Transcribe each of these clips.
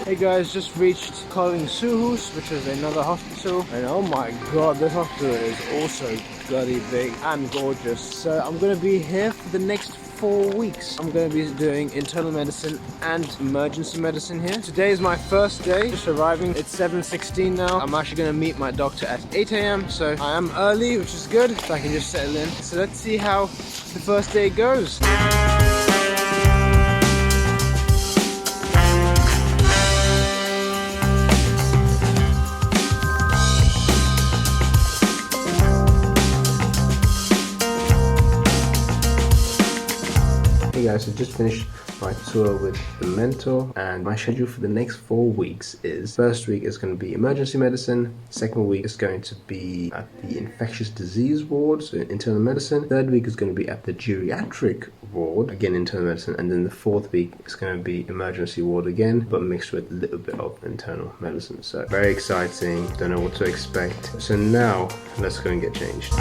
Hey guys, just reached Kolding, which is another hospital, and oh my god, this hospital is also bloody big and gorgeous. So I'm gonna be here for the next 4 weeks. I'm going to be doing internal medicine and emergency medicine here. Today is my first day, just arriving. It's 7:16 now. I'm actually going to meet my doctor at 8 AM, so I am early, which is good, so I can just settle in. So let's see how the first day goes. Hey guys, I just finished my tour with the mentor, and my schedule for the next 4 weeks is: first week is going to be emergency medicine, second week is going to be at the infectious disease ward, so internal medicine, third week is going to be at the geriatric ward, again internal medicine, and then the fourth week is going to be emergency ward again, but mixed with a little bit of internal medicine. So very exciting, don't know what to expect. So now let's go and get changed.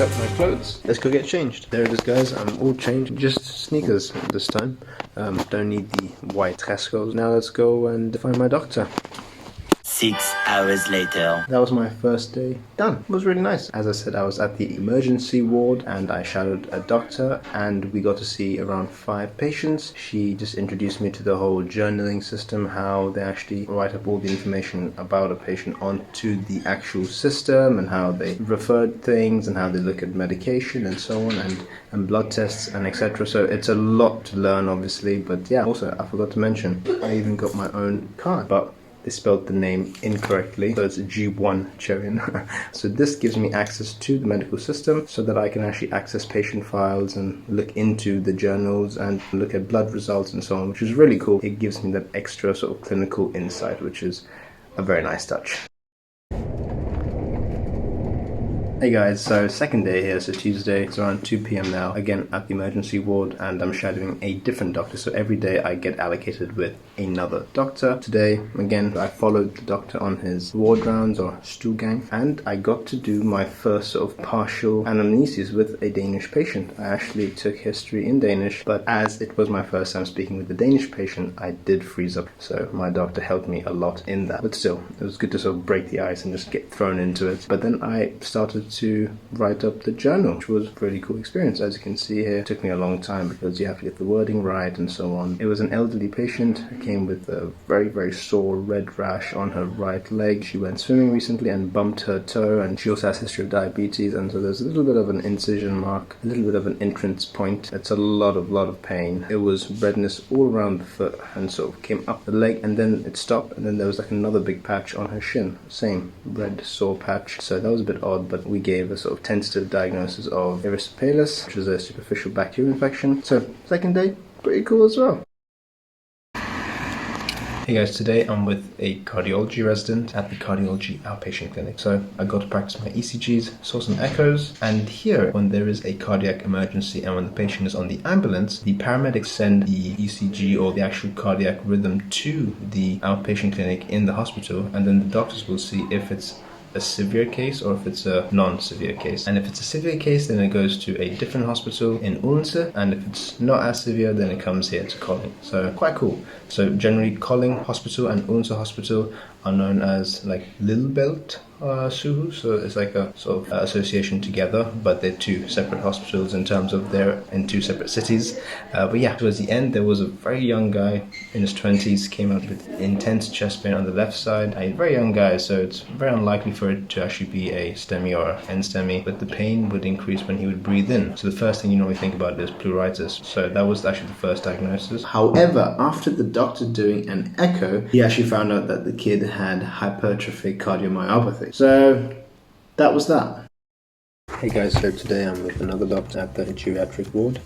Up my clothes. Let's go get changed. There it is, guys. I'm all changed. Just sneakers this time. Don't need the white dress codes. Now let's go and find my doctor. 6 hours later. That was my first day done. It was really nice. As I said, I was at the emergency ward and I shadowed a doctor, and we got to see around 5 patients. She just introduced me to the whole journaling system, how they actually write up all the information about a patient onto the actual system, and how they referred things, and how they look at medication and so on, and blood tests and etc. So it's a lot to learn, obviously, but yeah. Also, I forgot to mention, I even got my own card, but they spelled the name incorrectly, so it's Jeevan. So this gives me access to the medical system so that I can actually access patient files and look into the journals and look at blood results and so on, which is really cool. It gives me that extra sort of clinical insight, which is a very nice touch. Hey guys, so second day here, so Tuesday, it's around 2 PM now, again at the emergency ward, and I'm shadowing a different doctor. So every day I get allocated with another doctor. Today, again, I followed the doctor on his ward rounds or stuhlgang, and I got to do my first sort of partial anamnesis with a Danish patient. I actually took history in Danish, but as it was my first time speaking with the Danish patient, I did freeze up. So my doctor helped me a lot in that. But still, it was good to sort of break the ice and just get thrown into it. But then I started to write up the journal, which was a really cool experience. As you can see here, it took me a long time because you have to get the wording right and so on. It was an elderly patient who came with a very, very sore red rash on her right leg. She went swimming recently and bumped her toe, and she also has a history of diabetes, and so there's a little bit of an incision mark, a little bit of an entrance point. It's a lot of pain. It was redness all around the foot and sort of came up the leg, and then it stopped, and then there was like another big patch on her shin, same red sore patch. So that was a bit odd, but we gave a sort of tentative diagnosis of erysipelas, which is a superficial bacterial infection. So second day, pretty cool as well. Hey guys, today I'm with a cardiology resident at the cardiology outpatient clinic. So I got to practice my ECGs, saw some echoes, and here, when there is a cardiac emergency and when the patient is on the ambulance, the paramedics send the ECG or the actual cardiac rhythm to the outpatient clinic in the hospital, and then the doctors will see if it's a severe case or if it's a non-severe case. And if it's a severe case, then it goes to a different hospital in Odense, and if it's not as severe, then it comes here to Kolding. So quite cool. So generally Kolding Hospital and Odense Hospital are known as like Lillebælt Sygehus, so it's like a sort of association together, but they're 2 separate hospitals in terms of they're in 2 separate cities. But yeah, towards the end there was a very young guy in his 20s, came out with intense chest pain on the left side. A very young guy, so it's very unlikely for it to actually be a STEMI or an NSTEMI, but the pain would increase when he would breathe in. So the first thing you normally think about is pleuritis. So that was actually the first diagnosis. However, after the doctor doing an echo, he actually found out that the kid had hypertrophic cardiomyopathy. So that was that. Hey guys, so today I'm with another doctor at the geriatric ward.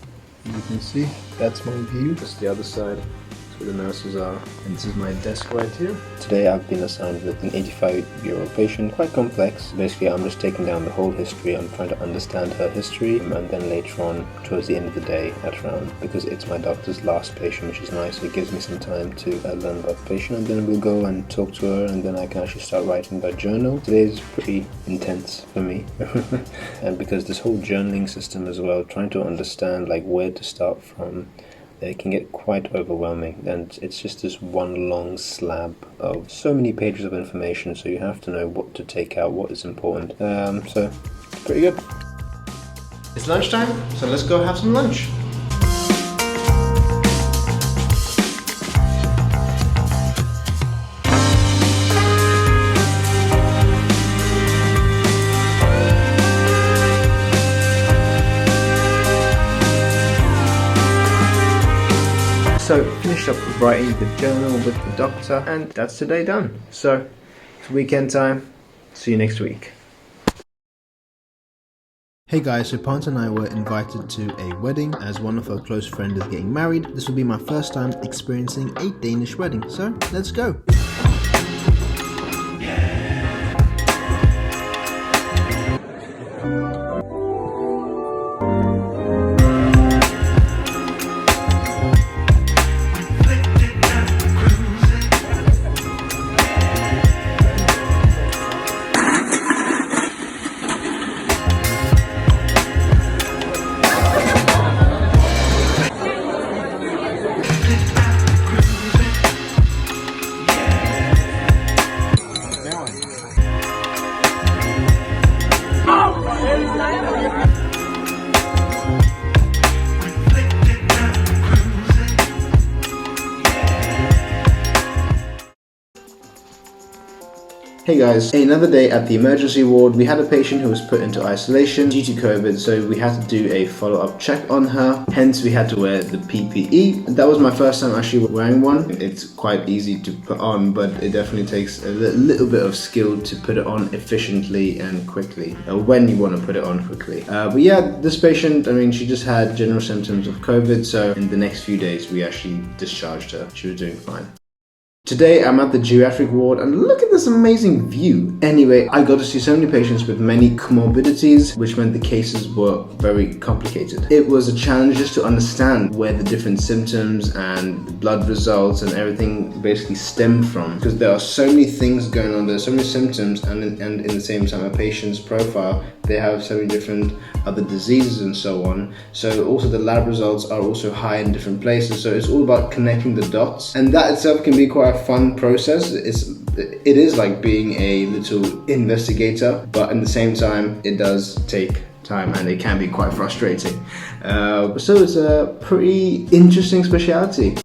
As you can see, that's my view. Just the other side. It's That's where the nurses are. And this is my desk right here. Today I've been assigned with an 85-year-old patient, quite complex. Basically I'm just taking down the whole history. I'm trying to understand her history, and then later on, towards the end of the day, at around, because it's my doctor's last patient, which is nice, so it gives me some time to learn about the patient, and then we'll go and talk to her, and then I can actually start writing that journal. Today is pretty intense for me. And because this whole journaling system as well, trying to understand like where to start from, it can get quite overwhelming, and it's just this one long slab of so many pages of information, so you have to know what to take out, what is important. So pretty good. It's lunchtime, so let's go have some lunch. So, finished up writing the journal with the doctor, and that's today done. So, it's weekend time. See you next week. Hey guys, so Pant and I were invited to a wedding as one of our close friends is getting married. This will be my first time experiencing a Danish wedding, so let's go. Hey guys, another day at the emergency ward. We had a patient who was put into isolation due to COVID, so we had to do a follow-up check on her. Hence, we had to wear the PPE. That was my first time actually wearing one. It's quite easy to put on, but it definitely takes a little bit of skill to put it on efficiently and quickly, when you want to put it on quickly. But yeah, this patient, I mean, she just had general symptoms of COVID, so in the next few days, we actually discharged her. She was doing fine. Today I'm at the geriatric ward, and look at this amazing view. Anyway, I got to see so many patients with many comorbidities, which meant the cases were very complicated. It was a challenge just to understand where the different symptoms and the blood results and everything basically stemmed from, because there are so many things going on, there's so many symptoms, and in the same time a patient's profile, they have so many different other diseases and so on. So also the lab results are also high in different places, so it's all about connecting the dots, and that itself can be quite a fun process. It is like being a little investigator, but at the same time it does take time and it can be quite frustrating. So it's a pretty interesting specialty.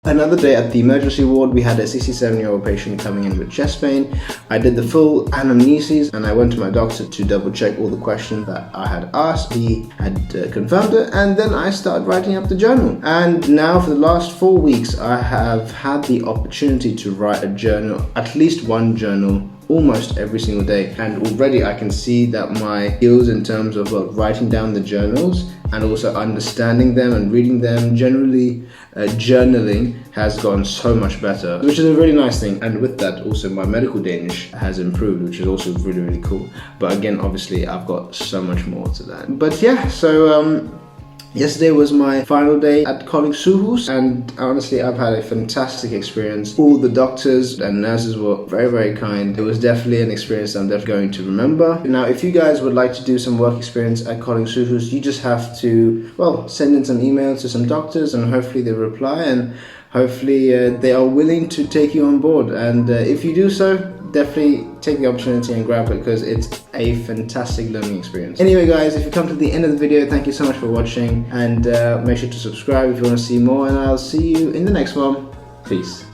Another day at the emergency ward, we had a 67-year-old patient coming in with chest pain. I did the full anamnesis and I went to my doctor to double check all the questions that I had asked. He had confirmed it, and then I started writing up the journal. And now for the last 4 weeks, I have had the opportunity to write a journal, at least one journal, almost every single day, and already I can see that my skills in terms of writing down the journals and also understanding them and reading them, generally journaling, has gone so much better, which is a really nice thing. And with that also my medical Danish has improved, which is also really cool. But again, obviously I've got so much more to that. But yeah, so yesterday was my final day at Kolding, and honestly I've had a fantastic experience. All the doctors and nurses were very kind. It was definitely an experience I'm definitely going to remember. Now if you guys would like to do some work experience at Kolding, you just have to, well, send in some emails to some doctors and hopefully they reply, and hopefully they are willing to take you on board. And if you do so, definitely take the opportunity and grab it, because it's a fantastic learning experience. Anyway guys, if you come to the end of the video, thank you so much for watching, and make sure to subscribe if you want to see more, and I'll see you in the next one. Peace.